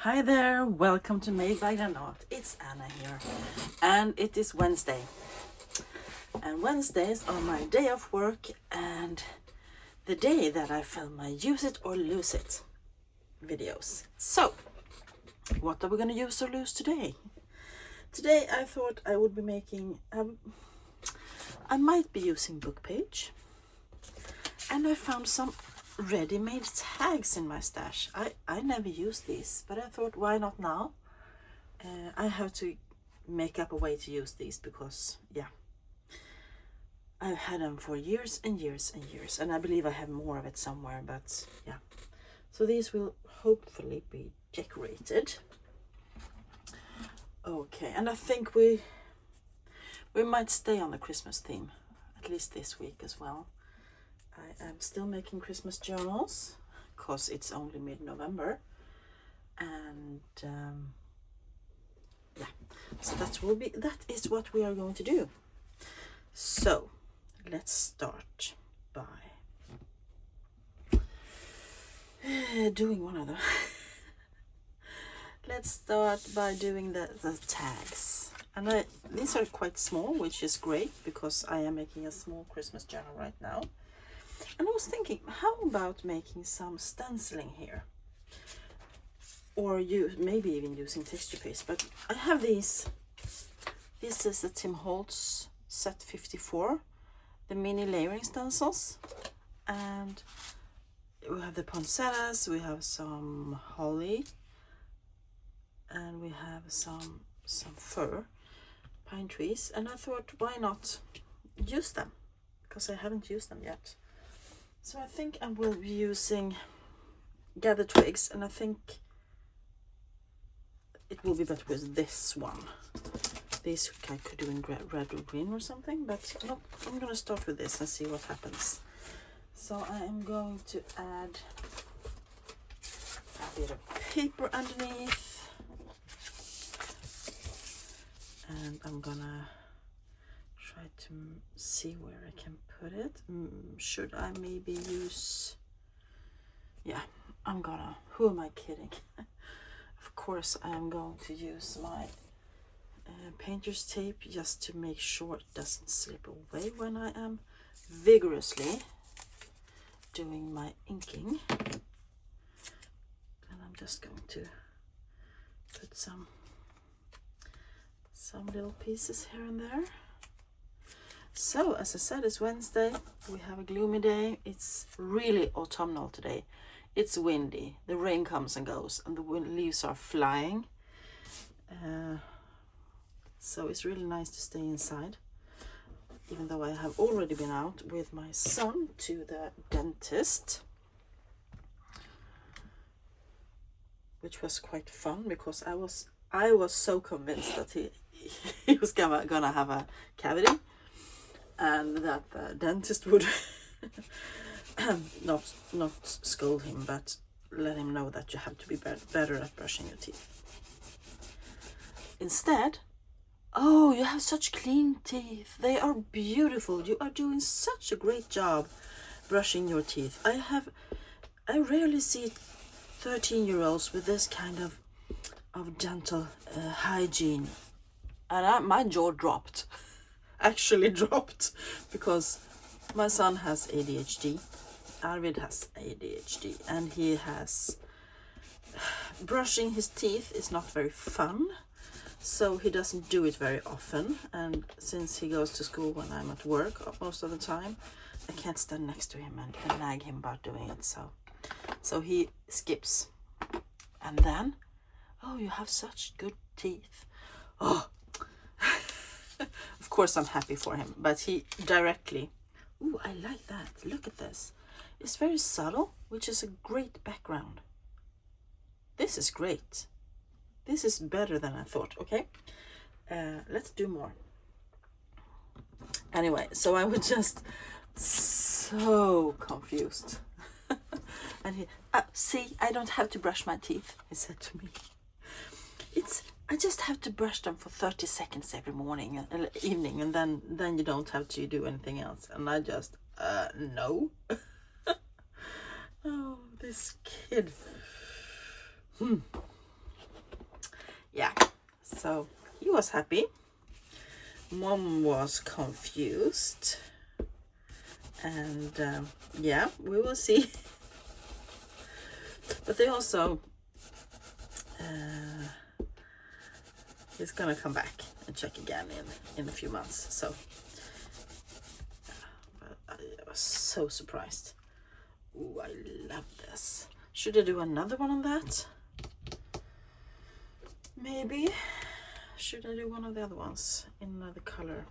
Hi there, welcome to Made by Granat. It's Anna here, and it is Wednesday. And Wednesdays are my day of work and the day that I film my use it or lose it videos. So, what are we gonna use or lose today? Today I thought I would be making, I might be using Bookpage, and I found some ready-made tags in my stash. I never used these, but I thought, why not now? I have to make up a way to use these because, yeah, I've had them for years and years and years, and I believe I have more of it somewhere, but yeah. So these will hopefully be decorated. Okay, and I think we might stay on the Christmas theme, at least this week as well. I am still making Christmas journals because it's only mid-November, and yeah, so that is what we are going to do. So let's start by doing one of them. Let's start by doing the tags, and these are quite small, which is great because I am making a small Christmas journal right now. And I was thinking, how about making some stenciling here? Or maybe even using texture paste. But I have these. This is the Tim Holtz Set 54, the mini layering stencils. And we have the poinsettias, we have some holly, and we have some fir, pine trees. And I thought, why not use them? Because I haven't used them yet. So I think I will be using Gather Twigs, and I think it will be better with this one. This I could do in red or green or something, but no, I'm going to start with this and see what happens. So I am going to add a bit of paper underneath, and I'm gonna try to see where I can put it. Should I maybe use, yeah, who am I kidding? Of course I am going to use my painter's tape just to make sure it doesn't slip away when I am vigorously doing my inking. And I'm just going to put some little pieces here and there. So, as I said, it's Wednesday, we have a gloomy day, it's really autumnal today. It's windy, the rain comes and goes, and the leaves are flying. So it's really nice to stay inside, even though I have already been out with my son to the dentist, which was quite fun because I was so convinced that he was gonna have a cavity, and that the dentist would not scold him, but let him know that you have to be better at brushing your teeth. Instead, oh, you have such clean teeth. They are beautiful. You are doing such a great job brushing your teeth. I rarely see 13-year-olds with this kind of dental hygiene, and my jaw dropped. Actually dropped, because my son has ADHD. Arvid has ADHD, and he has brushing his teeth is not very fun, so he doesn't do it very often. And since he goes to school when I'm at work most of the time, I can't stand next to him and nag him about doing it, so he skips. And then, oh, you have such good teeth. Oh, of course I'm happy for him, but he directly, ooh, I like that, look at this. It's very subtle, which is a great background. This is great. This is better than I thought. Okay, let's do more. Anyway, so I was just so confused. And he, see, I don't have to brush my teeth, he said to me. I just have to brush them for 30 seconds every morning and evening, and then you don't have to do anything else. And I just, no. Oh, this kid. Yeah, so he was happy. Mom was confused. And yeah, we will see. But they also he's gonna come back and check again in a few months. So I was so surprised. Ooh, I love this. Should I do another one on that? Maybe. Should I do one of the other ones in another color?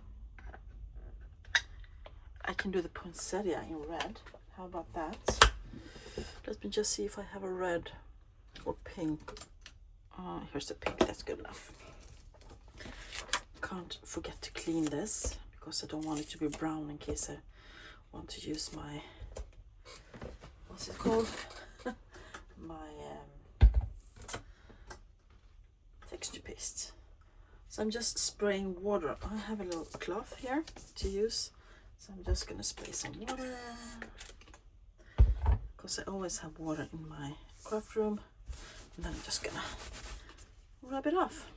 I can do the poinsettia in red. How about that? Let me just see if I have a red or pink. Here's the pink, that's good enough. Can't forget to clean this because I don't want it to be brown in case I want to use my, what's it called? My texture paste. So I'm just spraying water. I have a little cloth here to use. So I'm just gonna spray some water because I always have water in my craft room. And then I'm just gonna rub it off.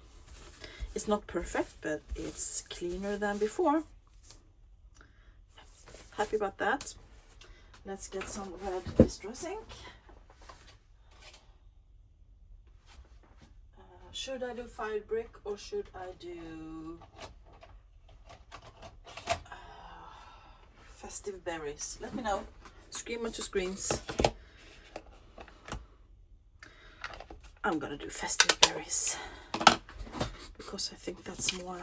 It's not perfect, but it's cleaner than before. Happy about that. Let's get some red distress ink. Should I do fired brick or should I do festive berries? Let me know. Screamer to screens. I'm gonna do festive berries because I think that's more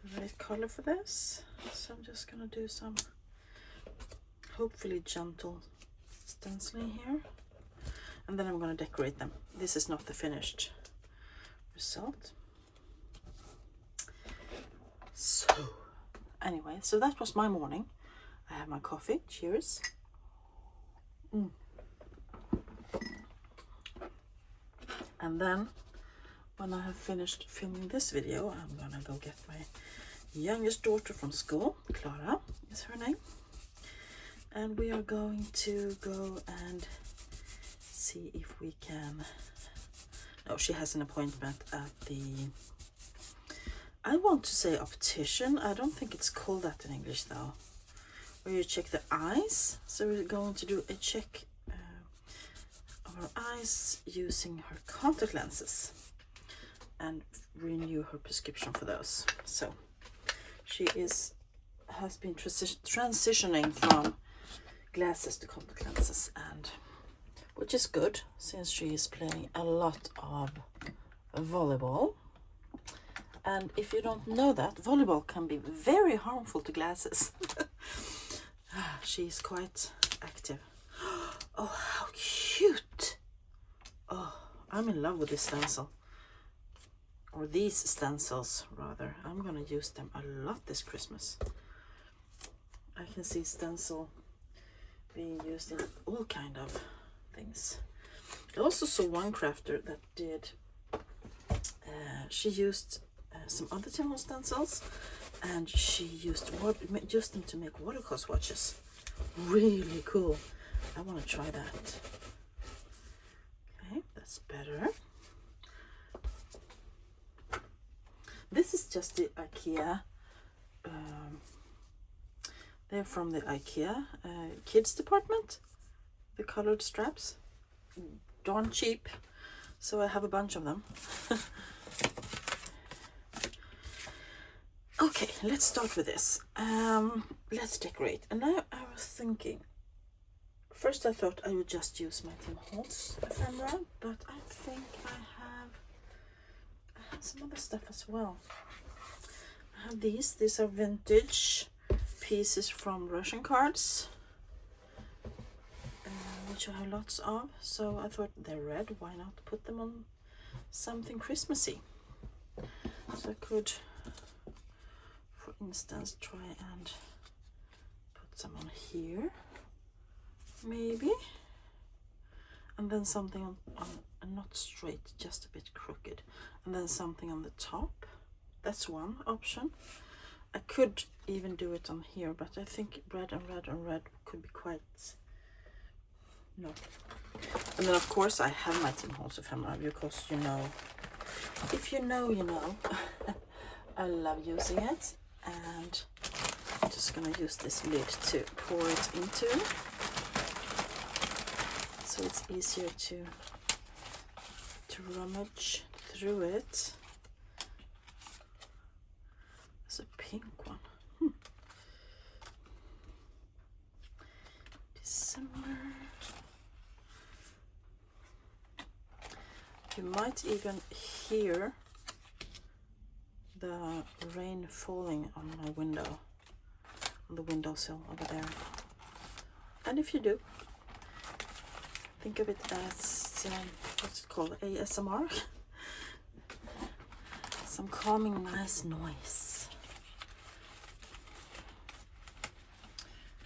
the right color for this. So I'm just gonna do some hopefully gentle stenciling here, and then I'm gonna decorate them. This is not the finished result. So anyway, so that was my morning. I have my coffee. Cheers. And then when I have finished filming this video, I'm gonna go get my youngest daughter from school. Clara is her name. And we are going to go and see if we can, no, she has an appointment at the, I want to say optician. I don't think it's called that in English though. Where you check the eyes. So we're going to do a check of her eyes using her contact lenses and renew her prescription for those. So she has been transitioning from glasses to contact lenses, and which is good since she is playing a lot of volleyball. And if you don't know that, volleyball can be very harmful to glasses. She's quite active. Oh, how cute. Oh, I'm in love with this stencil. Or these stencils, rather. I'm gonna use them a lot this Christmas. I can see stencil being used in all kind of things. I also saw one crafter that did, she used some other Timon stencils, and she used them to make watercolor swatches. Really cool. I want to try that. Okay, that's better. This is just the IKEA. They're from the IKEA kids department. The colored straps. Darn cheap. So I have a bunch of them. Okay, let's start with this. Let's decorate. And now I was thinking, first I thought I would just use my Tim Holtz ephemera, but I think I have some other stuff as well. I have these are vintage pieces from Russian cards, which I have lots of. So I thought they're red, why not put them on something Christmassy? So I could, for instance, try and put some on here, maybe, and then something on not straight, just a bit crooked, and then something on the top. That's one option. I could even do it on here, but I think red and red and red could be quite No. And then of course I have my Tim Holtz ephemera because you know, if you know, you know. I love using it, and I'm just gonna use this lid to pour it into, so it's easier to rummage through it. There's a pink one. December. You might even hear the rain falling on my window, on the windowsill over there. And if you do, think of it as, what's it called, ASMR? Some calming, nice noise.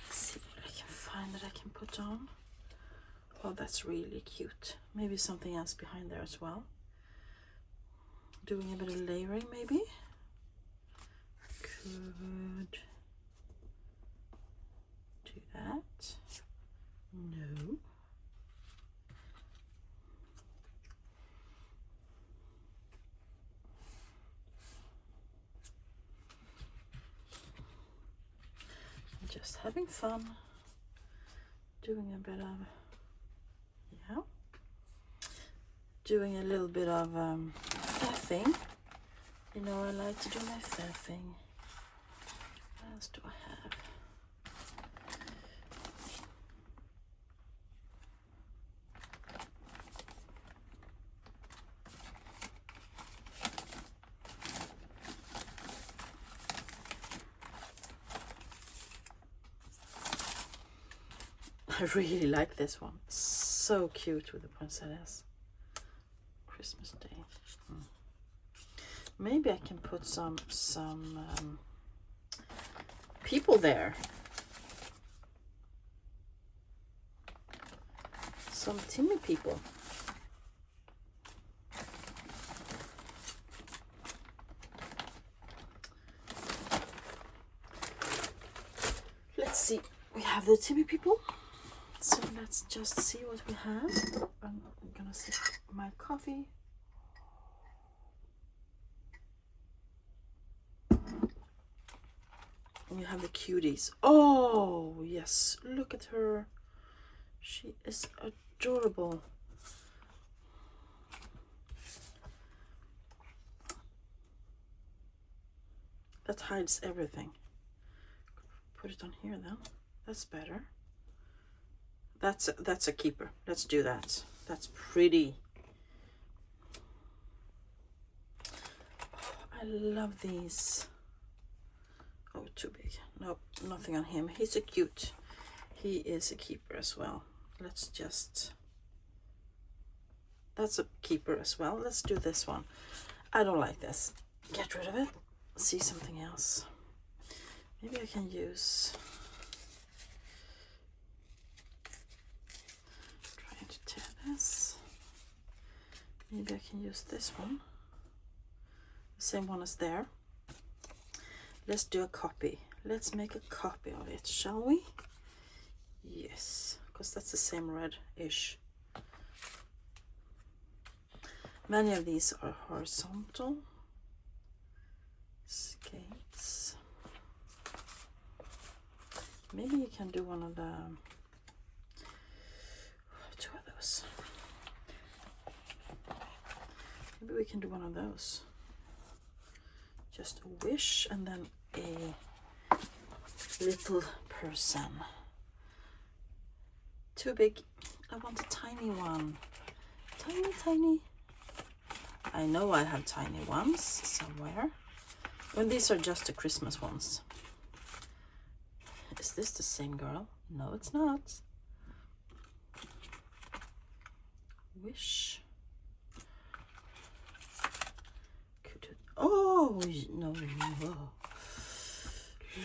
Let's see what I can find that I can put on. Oh, that's really cute. Maybe something else behind there as well. Doing a bit of layering, maybe. Could do that. No. I'm just having fun. Doing a bit of, yeah. Doing a little bit of faffing. You know, I like to do my faffing. What else do I have? I really like this one. So cute with the poinsettias. Christmas Day. Maybe I can put some people there. Some Timmy people. Let's see. We have the Timmy people. So let's just see what we have. I'm gonna sip my coffee. And you have the cuties. Oh, yes. Look at her. She is adorable. That hides everything. Put it on here then. That's better. That's a keeper. Let's do that. That's pretty. Oh, I love these. Oh, too big. Nope, nothing on him. He's a cute. He is a keeper as well. Let's just. That's a keeper as well. Let's do this one. I don't like this. Get rid of it. See something else. Maybe I can use. Trying to tear this. Maybe I can use this one. The same one as there. Let's do a copy. Let's make a copy of it, shall we? Yes, because that's the same red-ish. Many of these are horizontal skates. Maybe you can do one of the two of those. Maybe we can do one of those. Just a wish and then a little person. Too big. I want a tiny one. Tiny, tiny. I know I have tiny ones somewhere. Well, these are just the Christmas ones. Is this the same girl? No, it's not. Wish. Oh, no, no.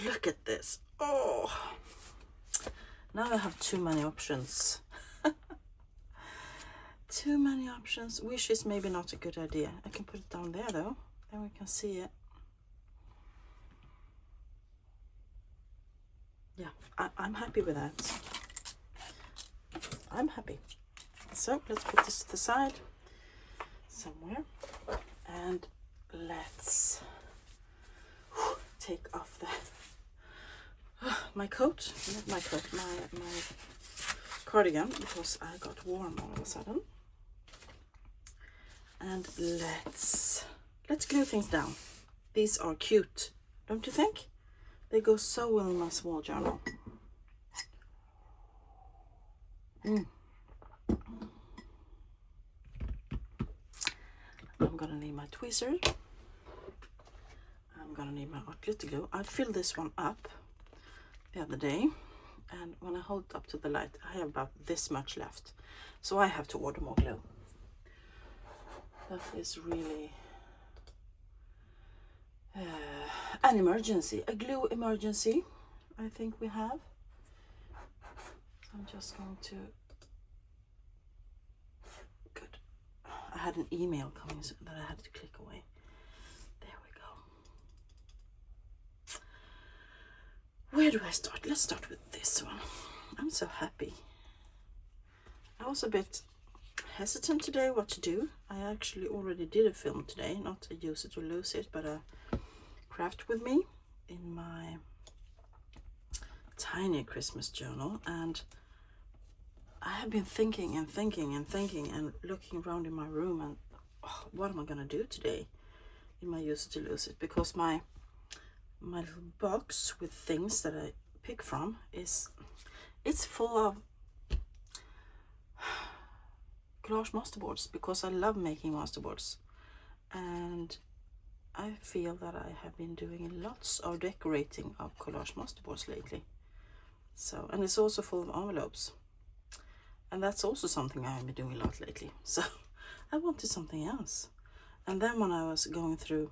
Look at this. Oh. Now I have too many options. Too many options. Wish is maybe not a good idea. I can put it down there though. Then we can see it. Yeah, I'm happy with that. I'm happy. So let's put this to the side somewhere, and let's take off my coat, not my coat, my cardigan, because I got warm all of a sudden. And let's glue things down. These are cute, don't you think? They go so well in my small journal. I'm gonna need my tweezers. I'm gonna need my hot glitter glue. I filled this one up the other day, and when I hold it up to the light, I have about this much left, so I have to order more glue. That is really an emergency, a glue emergency, I think we have. I'm just going to, good. I had an email coming so that I had to click away. There we go. Where do I start? Let's start with this one. I'm so happy. I was a bit hesitant today what to do. I actually already did a film today, not a use it or lose it, but a craft with me in my tiny Christmas journal. And I have been thinking and looking around in my room, and what am I gonna do today in my use it or lose it, because my little box with things that I pick from it's full of collage masterboards, because I love making masterboards, and I feel that I have been doing lots of decorating of collage masterboards lately. So, and it's also full of envelopes, and that's also something I have been doing a lot lately. So I wanted something else. And then when I was going through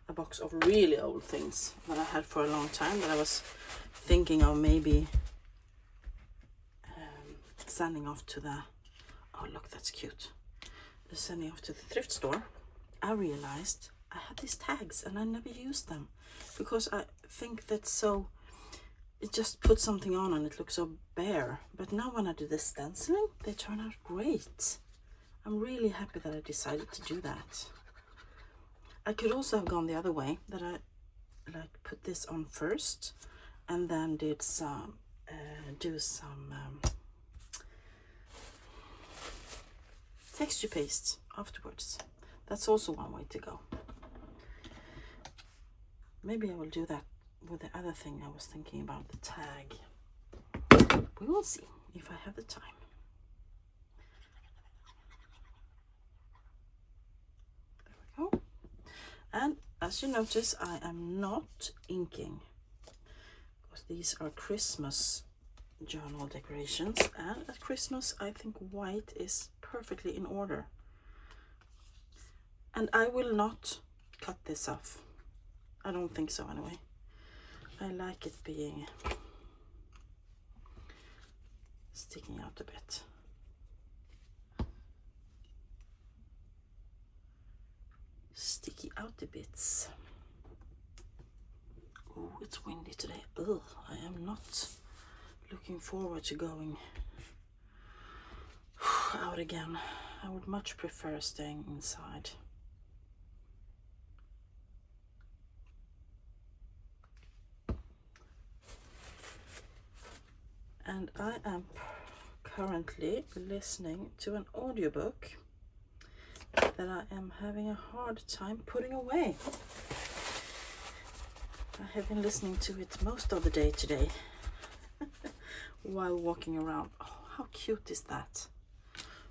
a box of really old things that I had for a long time, that I was thinking of maybe sending off to the, oh look, that's cute, sending off to the thrift store, I realized I had these tags and I never used them, because I think that's so, it just puts something on and it looks so bare. But now when I do the stenciling, they turn out great. I'm really happy that I decided to do that. I could also have gone the other way, that I like put this on first and then did some texture paste afterwards. That's also one way to go. Maybe I will do that with the other thing I was thinking about, the tag. We will see if I have the time. There we go. And as you notice, I am not inking, because these are Christmas journal decorations, and at Christmas I think white is perfectly in order. And I will not cut this off. I don't think so anyway. I like it being sticking out a bit. Sticky out the bits. Oh, it's windy today. Ugh, I am not looking forward to going out again. I would much prefer staying inside. And I am currently listening to an audiobook that I am having a hard time putting away. I have been listening to it most of the day today while walking around. Oh, how cute is that?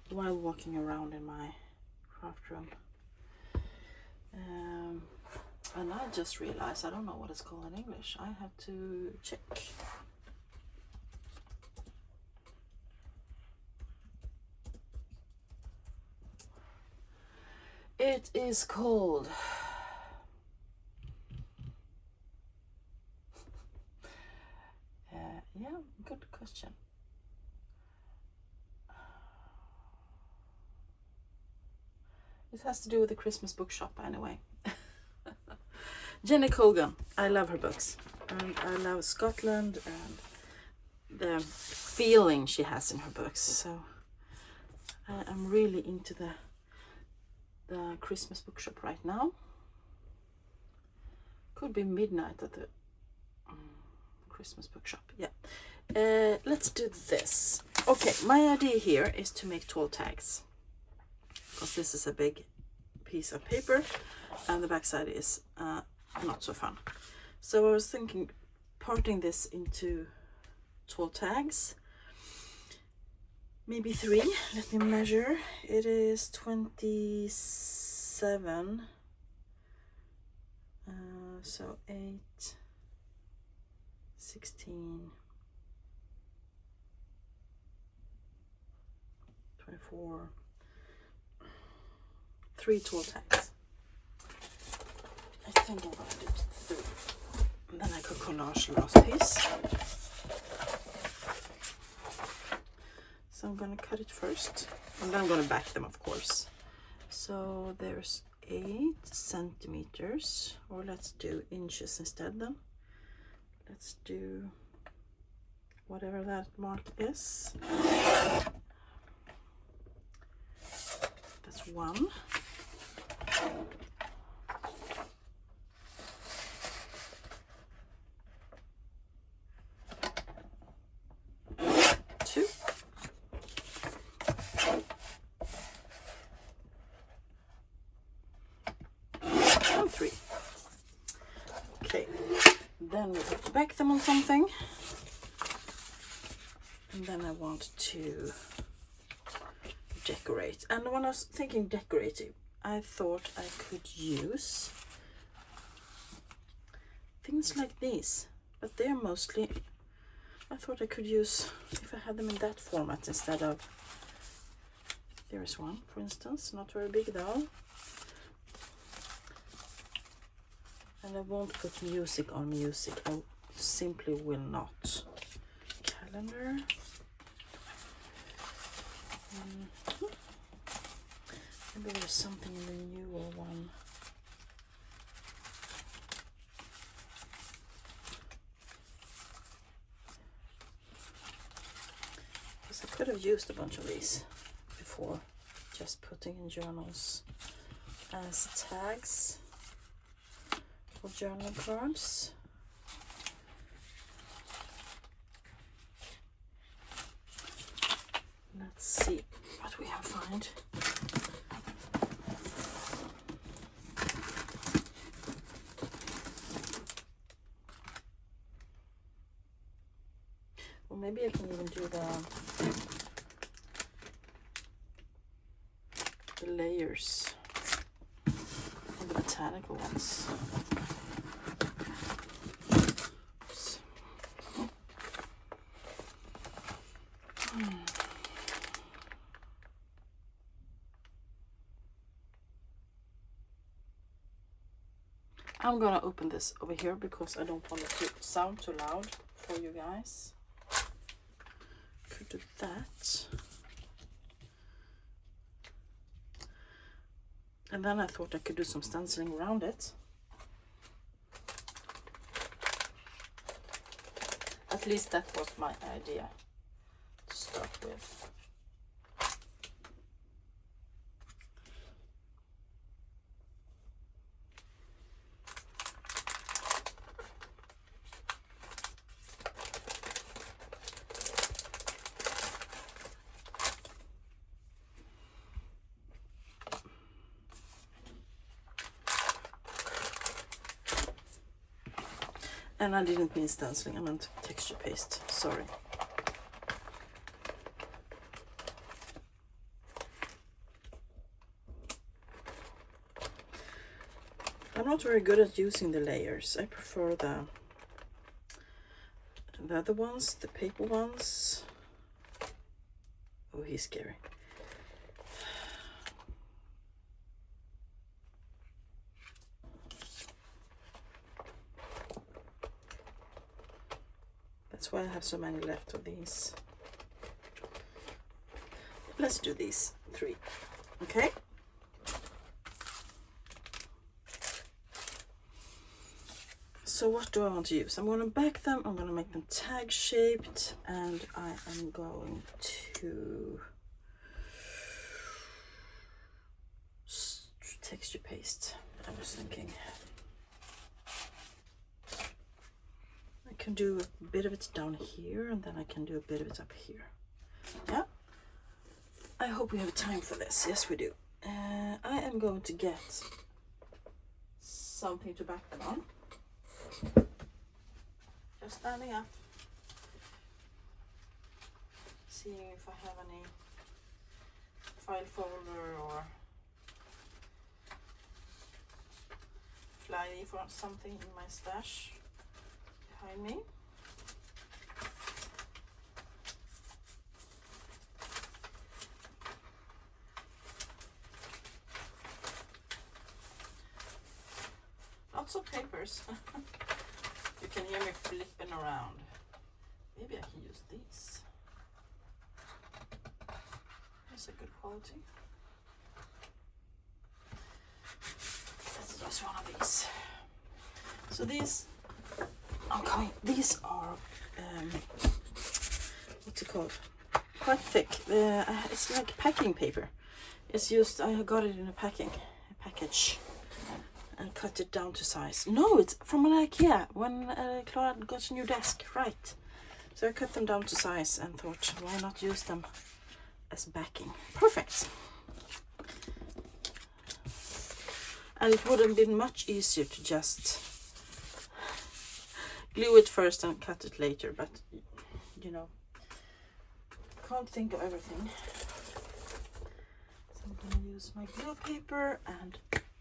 While walking around in my craft room. And I just realized I don't know what it's called in English. I have to check. It is called yeah, good question. It has to do with the Christmas bookshop anyway. Jenny Colgan, I love her books, and I love Scotland, and the feeling she has in her books. So I'm really into the Christmas bookshop right now. Could be midnight at the Christmas bookshop. Yeah. Let's do this. Okay, my idea here is to make tall tags, because this is a big piece of paper and the backside is not so fun. So I was thinking parting this into tall tags, maybe 3. Let me measure. It is 27, so 8, 16, 24, 3 tall tags. I think I'm gonna do 3. And then I could collage the last piece. So I'm gonna cut it first, and then I'm gonna back them, of course. So there's 8 centimeters, or let's do inches instead then. Let's do whatever that mark is. That's 1. 2. And 3. Okay, then we have to back them on something. And then I want to decorate. And when I was thinking decorating, I thought I could use things like these, but they're mostly, I thought I could use, if I had them in that format instead of, there is one, for instance, not very big though. And I won't put music on music, I simply will not. Calendar. Maybe there's something in the newer one. Because I could have used a bunch of these before, just putting in journals as tags for journal cards. Let's see what we can find. Or maybe I can even do the layers on the botanical ones. Oops. I'm gonna open this over here because I don't want it to sound too loud for you guys. Could do that. And then I thought I could do some stenciling around it. At least that was my idea to start with. And I didn't mean stenciling, I meant texture paste, sorry. I'm not very good at using the layers. I prefer the other ones, the paper ones. Oh, he's scary. That's why I have so many left of these. Let's do these 3, okay? So what do I want to use? I'm going to back them, I'm going to make them tag shaped, and I am going to texture paste. I was thinking I can do a bit of it down here, and then I can do a bit of it up here. Yeah, I hope we have time for this. Yes, we do. I am going to get something to back them on. Just standing up, seeing if I have any file folder or fly leaf or something in my stash behind me. Lots of papers. You can hear me flipping around. Maybe I can use these. That's a good quality. Let's use one of these. So these are what's it called? Quite thick. It's like packing paper. It's used. I got it in a package, and cut it down to size. No, it's from an IKEA when Clara got a new desk, right? So I cut them down to size and thought, why not use them as backing? Perfect. And it would have been much easier to just glue it first and cut it later, but you know, can't think of everything. So I'm gonna use my glue paper and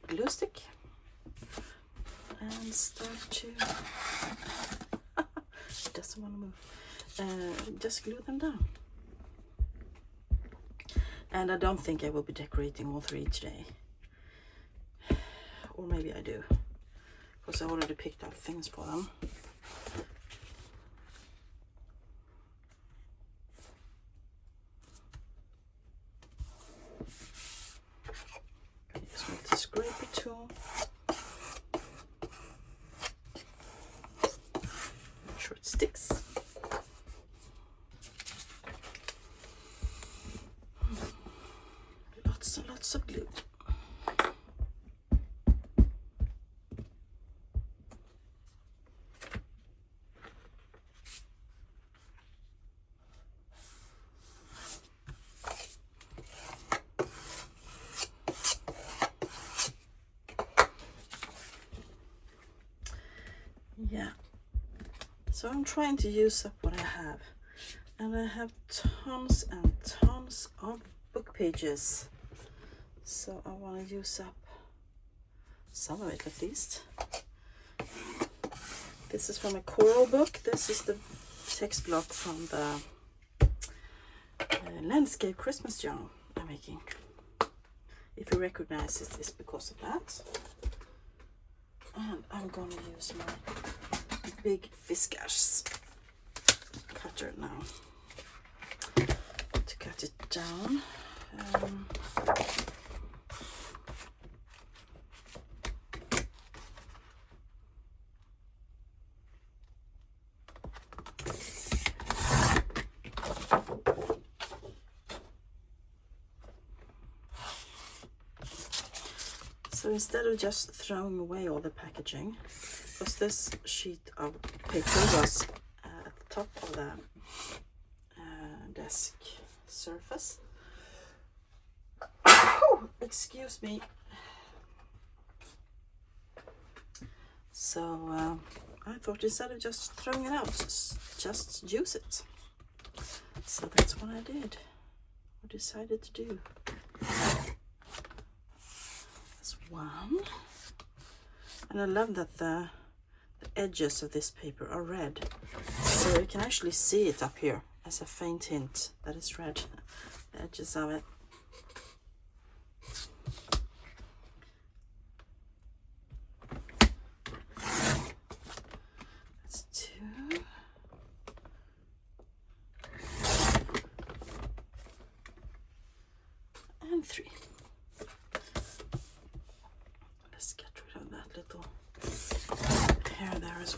glue stick and start to it doesn't want to move. Just glue them down. And I don't think I will be decorating all three today. Or maybe I do, because I already picked out things for them. Just make the scraper tool. Make sure it sticks. Lots and lots of glue. Yeah, so I'm trying to use up what I have, and I have tons and tons of book pages, so I want to use up some of it at least. This is from a Coral book. This is the text block from the landscape Christmas journal I'm making. If you recognize it, it's because of that. And I'm going to use my big Fiskars cutter now to cut it down. So instead of just throwing away all the packaging, because this sheet of paper was at the top of the desk surface. Oh, excuse me. So I thought instead of just throwing it out, just use it. So that's what I did. I decided to do. One, and I love that the edges of this paper are red, so you can actually see it up here as a faint hint that it's red, the edges of it. That's two. And three. Let's get rid of that little hair there as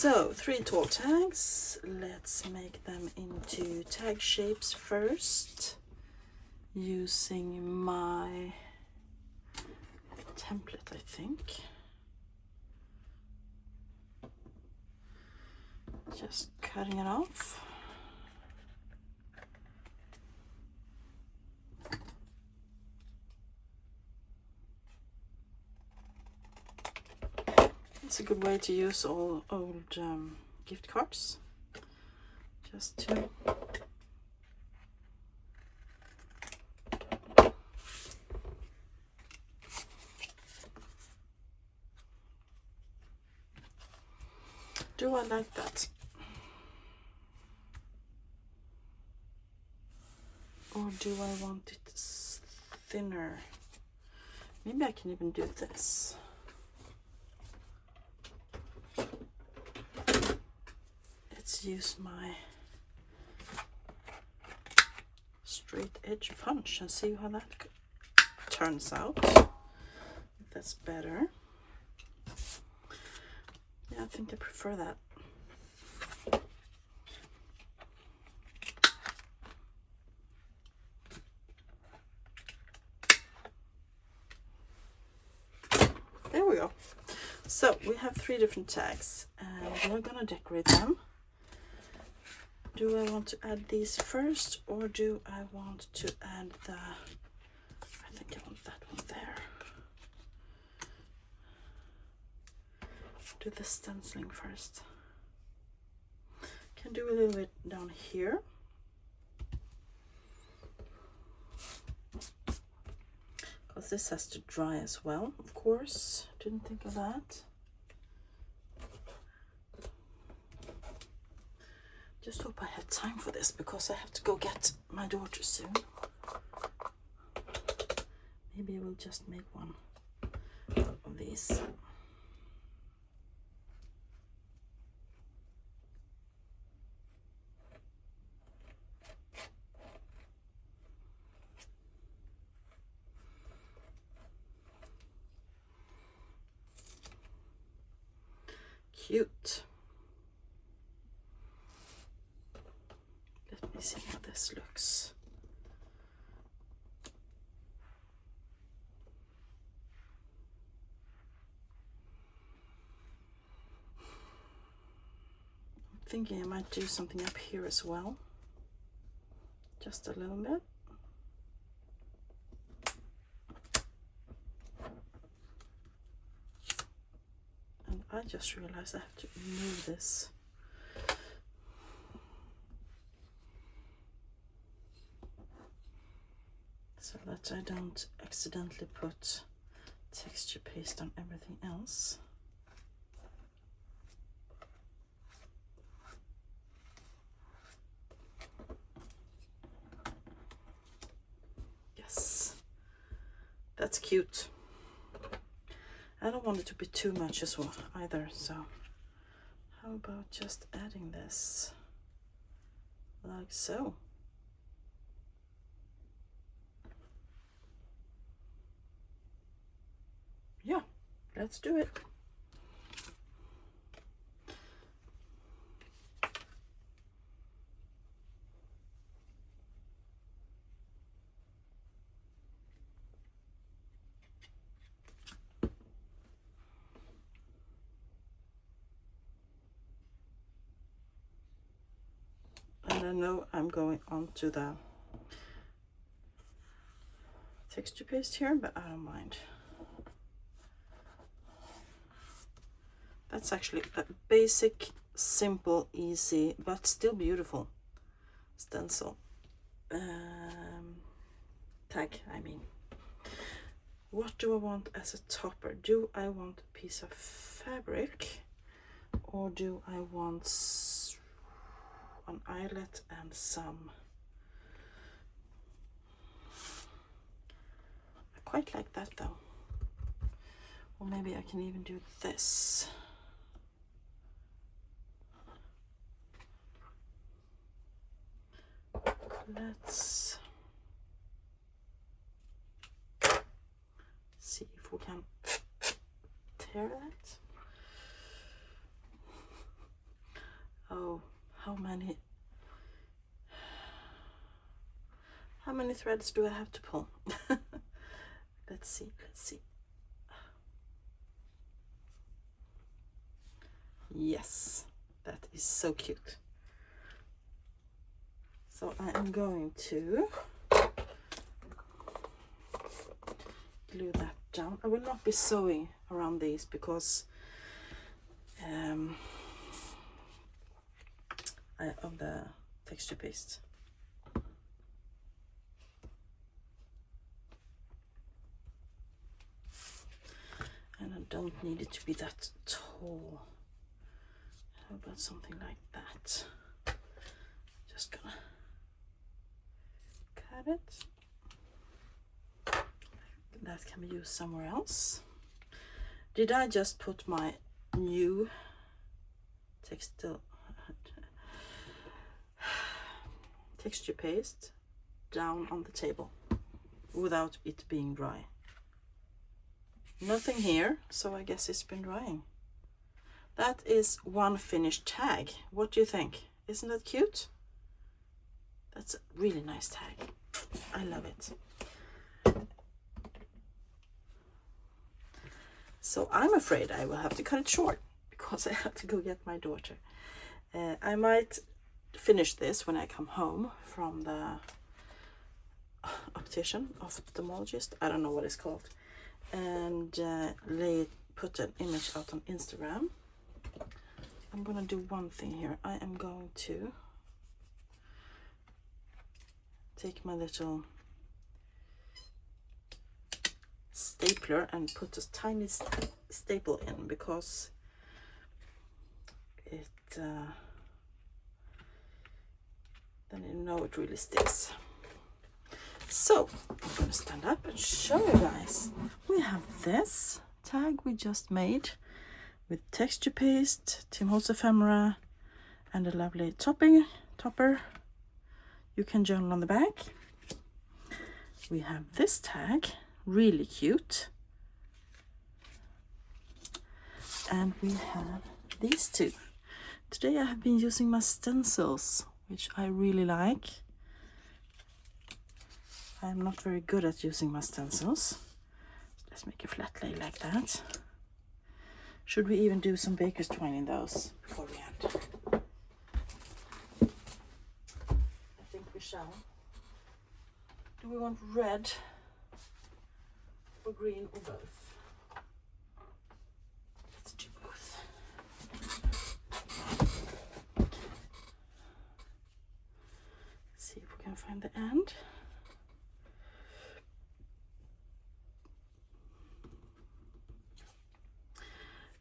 So 3 tall tags. Let's make them into tag shapes first, using my template, I think. Just cutting it off. It's a good way to use all old gift cards. Just to do I like that? Or do I want it thinner? Maybe I can even do this. Let's use my straight edge punch and see how that turns out. If that's better. Yeah, I think I prefer that. There we go. So we have 3 different tags and we're gonna decorate them. Do I want to add these first, or do I want to add the, I think I want that one there. Do the stenciling first. Can do a little bit down here. Because this has to dry as well, of course. Didn't think of that. Just hope I have time for this, because I have to go get my daughter soon. Maybe we'll just make one of these. Cute. Let me see how this looks. I'm thinking I might do something up here as well. Just a little bit. And I just realized I have to move this. So that I don't accidentally put texture paste on everything else. Yes, that's cute. I don't want it to be too much as well either, so how about just adding this like so? Yeah, let's do it. And I know I'm going on to the texture paste here, but I don't mind. That's actually a basic, simple, easy, but still beautiful stencil. Tag, I mean. What do I want as a topper? Do I want a piece of fabric, or do I want an eyelet and some? I quite like that though. Or maybe I can even do this. Let's see if we can tear that. how many threads do I have to pull? Let's see. Yes, that is so cute. So I am going to glue that down. I will not be sewing around these because of the texture paste. And I don't need it to be that tall. How about something like that? Just gonna cut it. That can be used somewhere else. Did I just put my new texture paste down on the table without it being dry? Nothing here, so I guess it's been drying. That is one finished tag. What do you think? Isn't that cute? That's a really nice tag. I love it. So I'm afraid I will have to cut it short because I have to go get my daughter. I might finish this when I come home from the ophthalmologist. I don't know what it's called. And put an image out on Instagram. I'm gonna do one thing here. I am going to take my little stapler and put a tiny staple in because it then you know it really sticks. So I'm gonna stand up and show you guys. We have this tag we just made with texture paste, Tim Holtz ephemera, and a lovely topper. You can journal on the back. We have this tag, really cute. And we have these two. Today I have been using my stencils, which I really like. I'm not very good at using my stencils. Let's make a flat lay like that. Should we even do some baker's twine in those before we end? I think we shall. Do we want red or green or both? Let's do both. See if we can find the end.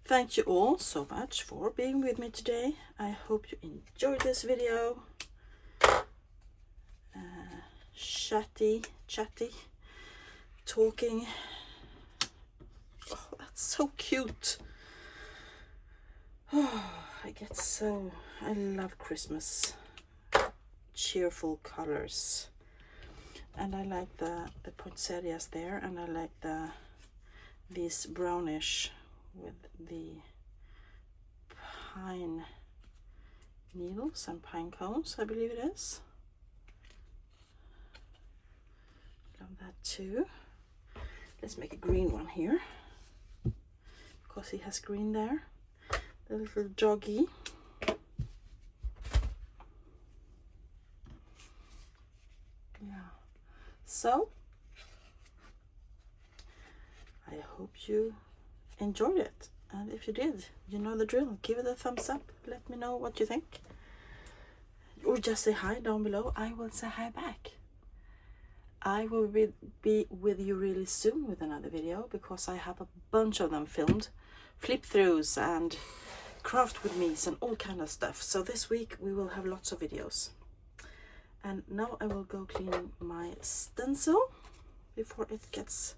Thank you all so much for being with me today. I hope you enjoyed this video. Chatty, talking. Oh, that's so cute. Oh, I love Christmas. Cheerful colors. And I like the poinsettias there, and I like these brownish with the pine needles and pine cones, I believe it is. Love that too. Let's make a green one here because he has green there. The little doggy. Yeah. So I hope you enjoyed it, and if you did, you know the drill. Give it a thumbs up, let me know what you think, or just say hi down below. I will say hi back. I will be with you really soon with another video because I have a bunch of them filmed, flip throughs and craft with me's and all kind of stuff. So this week we will have lots of videos. And now I will go clean my stencil before it gets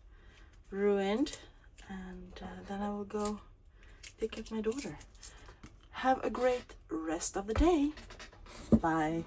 ruined. And then I will go pick up my daughter. Have a great rest of the day. Bye.